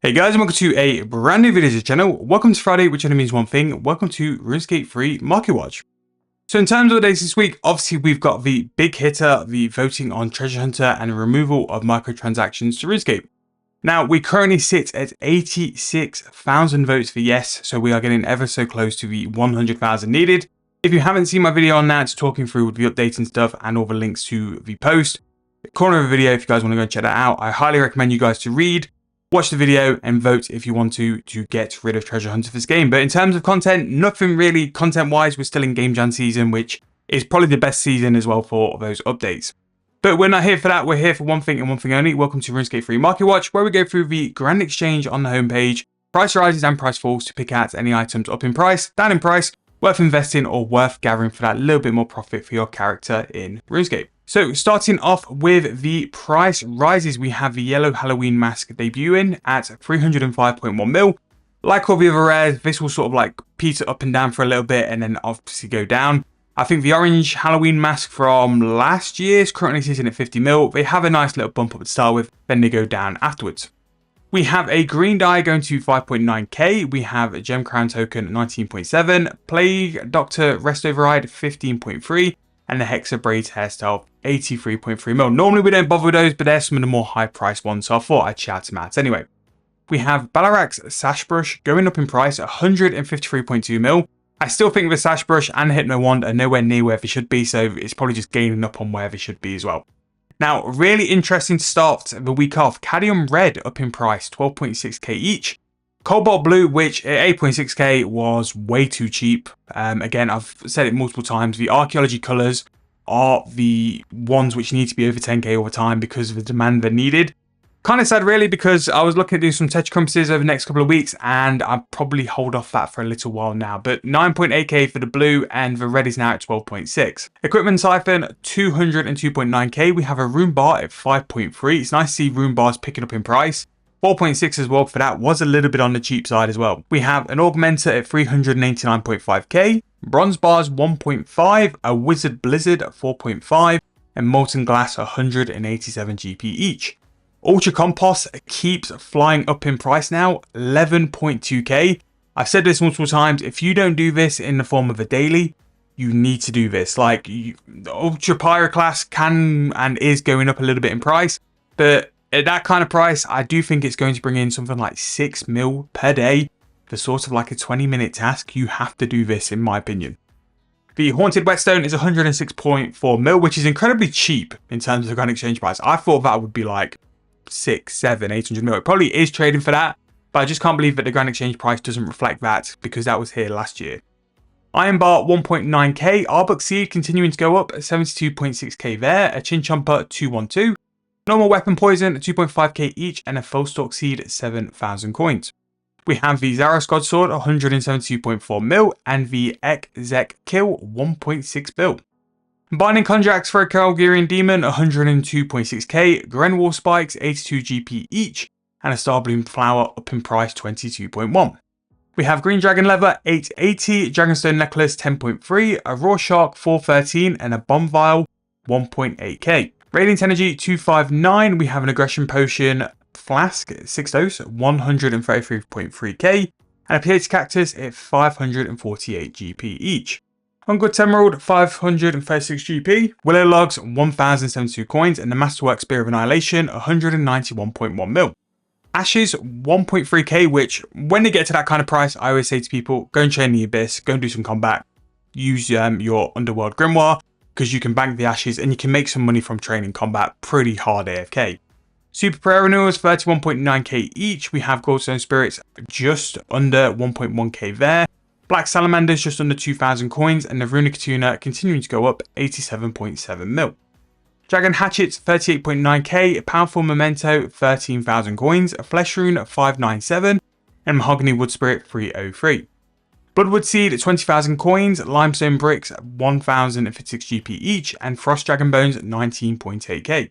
Hey guys, and welcome to a brand new video to the channel. Welcome to Friday, which only means one thing. Welcome to Runescape free Marketwatch. So in terms of the days this week, obviously we've got the big hitter, the voting on Treasure Hunter and removal of microtransactions to Runescape. Now we currently sit at 86,000 votes for yes, so we are getting ever so close to the 100,000 needed. If you haven't seen my video on that, talking through the updates and stuff and all the links to the post, the corner of the video, if you guys want to go and check that out, I highly recommend you guys to read. Watch the video and vote if you want to get rid of Treasure Hunter for this game. But in terms of content, nothing really content-wise. We're still in Game Jam season, which is probably the best season as well for those updates. But we're not here for that. We're here for one thing and one thing only. Welcome to Runescape Free Marketwatch, where we go through the Grand Exchange on the homepage, price rises and price falls to pick out any items up in price, down in price, worth investing or worth gathering for that little bit more profit for your character in RuneScape. So starting off with the price rises, we have the yellow Halloween mask debuting at 305.1 mil. Like all the other rares, this will sort of like peter up and down for a little bit and then obviously go down. I think the orange Halloween mask from last year is currently sitting at 50 mil. They have a nice little bump up to start with, then they go down afterwards. We have a green dye going to 5.9k. We have a gem crown token 19.7, plague doctor rest override 15.3. and the Hexa Braids hairstyle 83.3 mil. Normally we don't bother with those, but they're some of the more high priced ones, so I thought I'd shout them out. Anyway, we have Balarak's Sash Brush going up in price at 153.2 mil. I still think the Sash Brush and the Hypno Wand are nowhere near where they should be, so it's probably just gaining up on where they should be as well. Now, really interesting to start the week off. Cadmium Red up in price, 12.6k each. Cobalt Blue, which at 8.6k was way too cheap. Again, I've said it multiple times. The archaeology colours are the ones which need to be over 10k over time because of the demand they're needed. Kind of sad really, because I was looking at doing some tech compasses over the next couple of weeks and I'll probably hold off that for a little while now. But 9.8k for the blue and the red is now at 12.6. Equipment Siphon 202.9k. We have a rune bar at 5.3. It's nice to see rune bars picking up in price. 4.6 as well for that was a little bit on the cheap side as well. We have an Augmenter at 389.5k, Bronze Bars 1.5, a Wizard Blizzard at 4.5, and Molten Glass 187 GP each. Ultra Compost keeps flying up in price now, 11.2k. I've said this multiple times, if you don't do this in the form of a daily, you need to do this. Like, the Ultra Pyro class can and is going up a little bit in price, but at that kind of price, I do think it's going to bring in something like 6 mil per day for sort of like a 20-minute task. You have to do this, in my opinion. The Haunted Whetstone is 106.4 mil, which is incredibly cheap in terms of the Grand Exchange price. I thought that would be like 6, 7, 800 mil. It probably is trading for that, but I just can't believe that the Grand Exchange price doesn't reflect that because that was here last year. Iron Bar 1.9k, Arbok Seed continuing to go up at 72.6k there, a Chin Chomper 212. Normal Weapon Poison at 2.5k each and a Fullstalk Seed at 7,000 coins. We have the Zaros God Sword 172.4 mil and the Ek Zek Kill 1.6 mil. Binding Contracts for a Calgarian Demon 102.6k, Grenwall Spikes 82 GP each and a Starbloom Flower up in price 22.1. We have Green Dragon Leather 880, Dragonstone Necklace 10.3, a Raw Shark 413 and a Bomb Vial 1.8k. Radiant Energy 259, we have an Aggression Potion Flask 6 dose 133.3k and a PH Cactus at 548 GP each. Ungood Emerald 536 GP, Willow Logs 1072 coins and the Masterwork Spear of Annihilation 191.1 mil. Ashes 1.3k, which when they get to that kind of price, I always say to people, go and chain the Abyss, go and do some combat, use your Underworld Grimoire, because you can bank the ashes and you can make some money from training combat pretty hard AFK. Super Prayer Renewals 31.9k each. We have Goldstone Spirits just under 1.1k there. Black Salamanders just under 2,000 coins and the Runic Tuna continuing to go up 87.7 mil. Dragon Hatchets 38.9k, Powerful Memento 13,000 coins, Flesh Rune 597 and Mahogany Wood Spirit 303. Bloodwood Seed at 20,000 coins, Limestone Bricks 1,056 GP each, and Frost Dragon Bones 19.8k.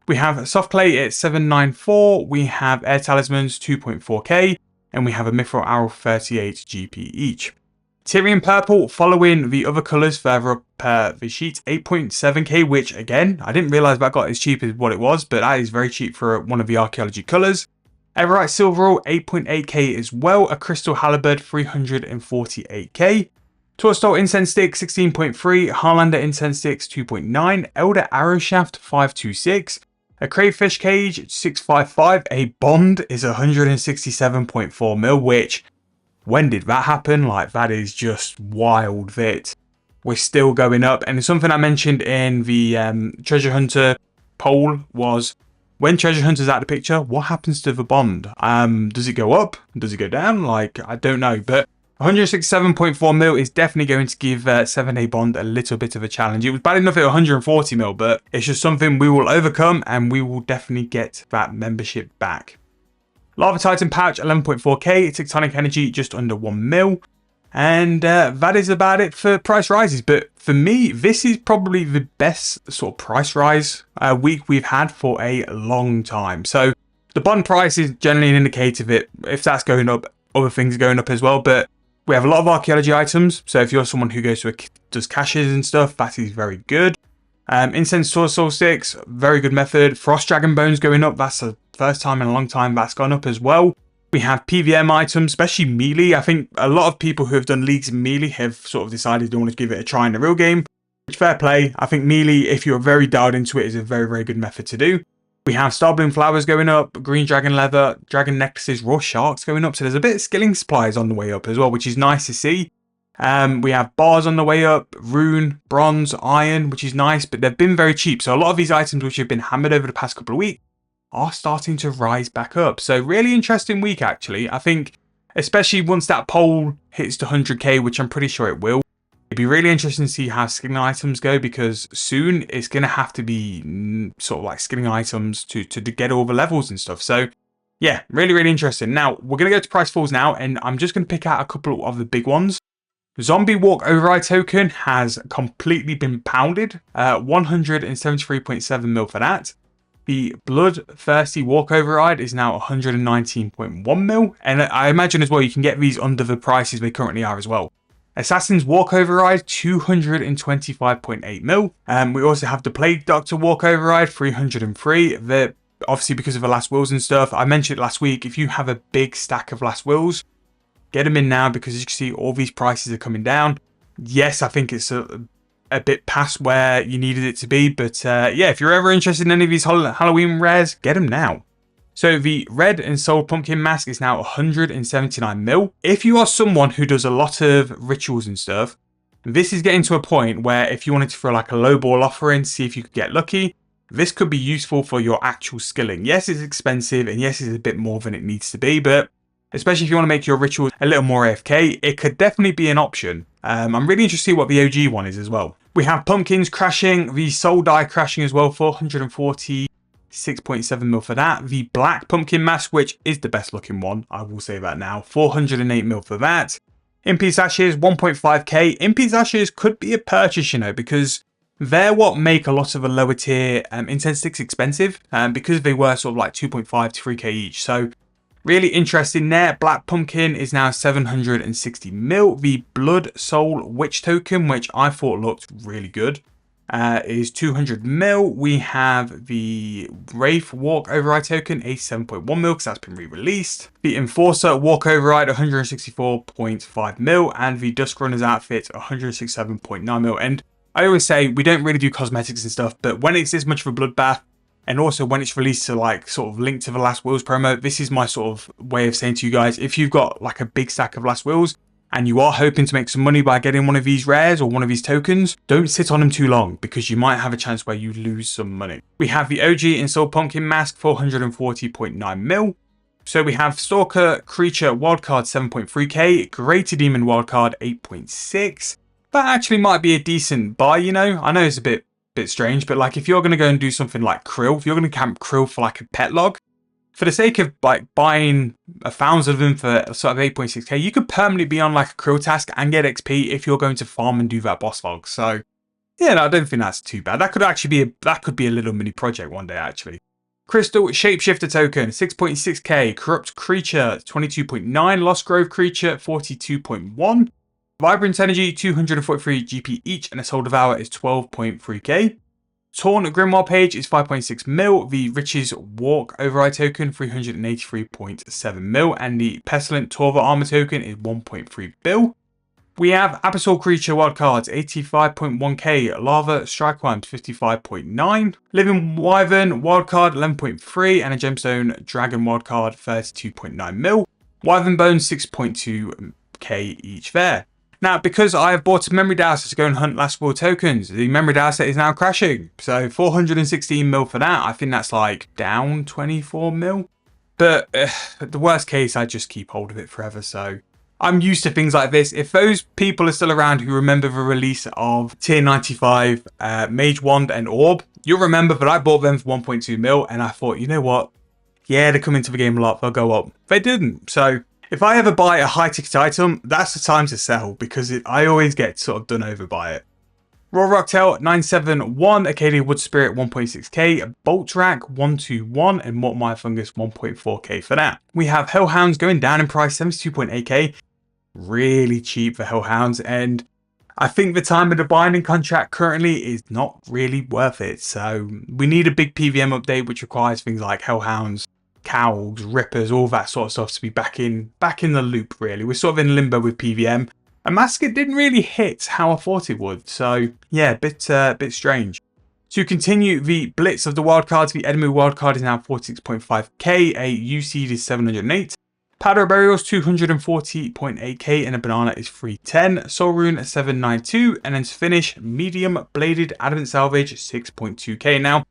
We have Soft Clay at 794, we have Air Talismans 2.4k, and we have a Mithril Arrow 38 GP each. Tyrian Purple following the other colours further up the sheet, 8.7k, which again, I didn't realise that got as cheap as what it was, but that is very cheap for one of the archaeology colours. Everite Silverall 8.8k as well. A Crystal Halibut 348k. Torstal Incense Stick 16.3. Harlander Incense Sticks 2.9. Elder Arrow Shaft 526. A Crayfish Cage 655. A Bond is 167.4 mil, which, when did that happen? Like, that is just wild that we're still going up. And something I mentioned in the Treasure Hunter poll was, when Treasure Hunter's out of the picture, what happens to the Bond? Does it go up? Does it go down? Like, I don't know. But 167.4 mil is definitely going to give 7A Bond a little bit of a challenge. It was bad enough at 140 mil, but it's just something we will overcome, and we will definitely get that membership back. Lava Titan Pouch 11.4k, Tectonic Energy just under 1 mil. And that is about it for price rises. But for me, this is probably the best sort of price rise week we've had for a long time. So the bond price is generally an indicator of it. If that's going up, other things are going up as well. But we have a lot of archaeology items. So if you're someone who goes to does caches and stuff, that is very good. Incense Soul Sticks, very good method. Frost Dragon Bones going up. That's the first time in a long time that's gone up as well. We have PVM items, especially melee. I think a lot of people who have done leagues in melee have sort of decided they want to give it a try in the real game. Which, fair play. I think melee, if you're very dialed into it, is a very, very good method to do. We have Starbloom Flowers going up, Green Dragon Leather, Dragon Necklaces, Raw Sharks going up. So there's a bit of skilling supplies on the way up as well, which is nice to see. We have bars on the way up, rune, bronze, iron, which is nice, but they've been very cheap. So a lot of these items which have been hammered over the past couple of weeks are starting to rise back up. So really interesting week, actually. I think, especially once that poll hits to 100k, which I'm pretty sure it will, it'd be really interesting to see how skilling items go, because soon it's going to have to be sort of like skilling items to get all the levels and stuff. So yeah, really, really interesting. Now, we're going to go to price falls now, and I'm just going to pick out a couple of the big ones. Zombie Walk Override token has completely been pounded. 173.7 mil for that. The Bloodthirsty Walk Override is now 119.1 mil. And I imagine as well you can get these under the prices they currently are as well. Assassin's Walk Override, 225.8 mil. We also have the Plague Doctor Walk Override, 303. Obviously, because of the last wills and stuff, I mentioned it last week, if you have a big stack of last wills, get them in now, because as you can see, all these prices are coming down. Yes, I think it's a bit past where you needed it to be, but yeah, if you're ever interested in any of these Halloween rares, get them now. So the Red and Soul Pumpkin Mask is now 179 mil. If you are someone who does a lot of rituals and stuff, this is getting to a point where if you wanted to throw like a low ball offer in, see if you could get lucky, this could be useful for your actual skilling. Yes, it's expensive, and yes, it's a bit more than it needs to be, but especially if you want to make your rituals a little more AFK, it could definitely be an option. I'm really interested to see what the OG one is as well. We have Pumpkins crashing, the Soul Die crashing as well, 446.7 mil for that. The Black Pumpkin Mask, which is the best looking one, I will say that now, 408 mil for that. Impious Ashes, 1.5k. Impious Ashes could be a purchase, you know, because they're what make a lot of the lower tier incense sticks expensive, because they were sort of like 2.5 to 3k each. So really interesting there. Black Pumpkin is now 760 mil. The Blood Soul Witch token, which I thought looked really good, is 200 mil. We have the Wraith Walk Override token, 87.1 mil, because that's been re-released. The Enforcer Walk Override, 164.5 mil. And the Dusk Runner's outfit, 167.9 mil. And I always say we don't really do cosmetics and stuff, but when it's this much of a bloodbath, and also when it's released to like sort of link to the Last Wills promo, this is my sort of way of saying to you guys, if you've got like a big stack of Last Wills and you are hoping to make some money by getting one of these rares or one of these tokens, don't sit on them too long, because you might have a chance where you lose some money. We have the OG Installed Pumpkin Mask, 440.9 mil. So we have Stalker Creature Wildcard 7.3k, Greater Demon Wildcard 8.6. That actually might be a decent buy, you know. I know it's a bit strange, but like if you're going to go and do something like Krill, if you're going to camp Krill for like a pet log, for the sake of like buying 1,000 of them for sort of 8.6k, you could permanently be on like a Krill task and get XP if you're going to farm and do that boss log. So yeah, no, I don't think that's too bad. That could actually be a little mini project one day actually. Crystal Shapeshifter token, 6.6k. Corrupt Creature, 22.9. Lost Grove Creature, 42.1. Vibrant Energy, 243 GP each, and a Soul Devour is 12.3k. Taunt Grimoire page is 5.6 mil. The Riches Walk override token 383.7 mil, and the Pestilent Torva armor token is 1.3 bill. We have Abyssal Creature wildcards 85.1k, Lava Strikeworms 55.9, Living Wyvern wildcard 11.3, and a Gemstone Dragon wildcard 32.9 mil. Wyvern Bones 6.2k each there. Now, because I have bought a Memory Dowser to go and hunt Last World tokens, the Memory Dowser is now crashing. So 416 mil for that. I think that's like down 24 mil. But the worst case, I just keep hold of it forever. So I'm used to things like this. If those people are still around who remember the release of Tier 95 Mage Wand and Orb, you'll remember that I bought them for 1.2 mil, and I thought, you know what? Yeah, they come into the game a lot, they'll go up. They didn't. So if I ever buy a high ticket item, that's the time to sell, because I always get sort of done over by it. Raw Rocktail 971, Acadia Wood Spirit 1.6k, Bolt Rack 121, and Mortmire Fungus 1.4k for that. We have Hellhounds going down in price 72.8k. Really cheap for Hellhounds, and I think the time of the binding contract currently is not really worth it. So we need a big PVM update which requires things like Hellhounds, Cowls, Rippers, all that sort of stuff to be back in the loop. Really, we're sort of in limbo with PVM, and Massacre didn't really hit how I thought it would. So yeah, bit strange. To continue the blitz of the wildcards, the Edmu wildcard is now 46.5k, a UC is 708. Powder Burials 240.8k, and a banana is 310. Soul Rune 792, and then to finish, Medium Bladed Adamant Salvage 6.2k. Now,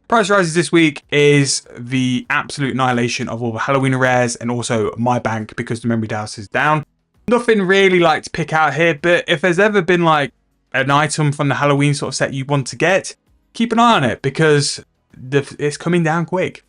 price rises this week is the absolute annihilation of all the Halloween rares and also my bank because the Memory Dowser is down. Nothing really like to pick out here, but if there's ever been like an item from the Halloween sort of set you want to get, keep an eye on it because it's coming down quick.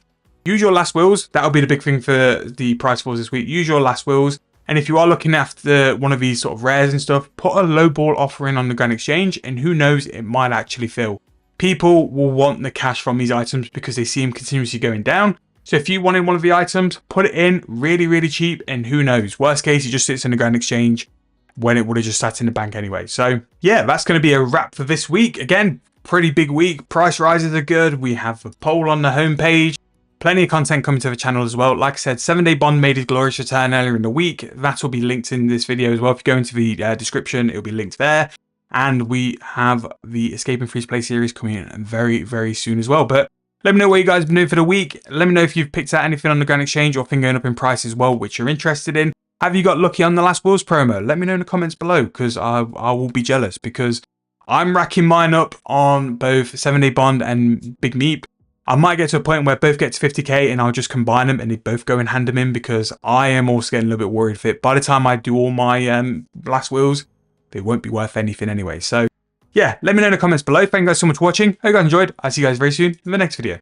Use your last wills. That'll be the big thing for the price falls this week. Use your last wills. And if you are looking after one of these sort of rares and stuff, put a low ball offer in on the Grand Exchange, and who knows, it might actually fill. People will want the cash from these items because they see them continuously going down. So if you wanted one of the items, put it in really, really cheap, and who knows, worst case, it just sits in the Grand Exchange when it would have just sat in the bank anyway. So yeah, that's going to be a wrap for this week. Again, pretty big week. Price rises are good. We have a poll on the homepage. Plenty of content coming to the channel as well. Like I said, 7-Day Bond made his glorious return earlier in the week. That will be linked in this video as well. If you go into the description, it'll be linked there. And we have the Escape and Freeze Play series coming in very, very soon as well. But let me know what you guys have been doing for the week. Let me know if you've picked out anything on the Grand Exchange or thing going up in price as well, which you're interested in. Have you got lucky on the Last Wills promo? Let me know in the comments below, because I will be jealous, because I'm racking mine up on both 7-Day Bond and Big Meep. I might get to a point where both get to 50k and I'll just combine them and they both go and hand them in, because I am also getting a little bit worried for it. By the time I do all my last wills, they won't be worth anything anyway. So yeah, let me know in the comments below. Thank you guys so much for watching. Hope you guys enjoyed. I'll see you guys very soon in the next video.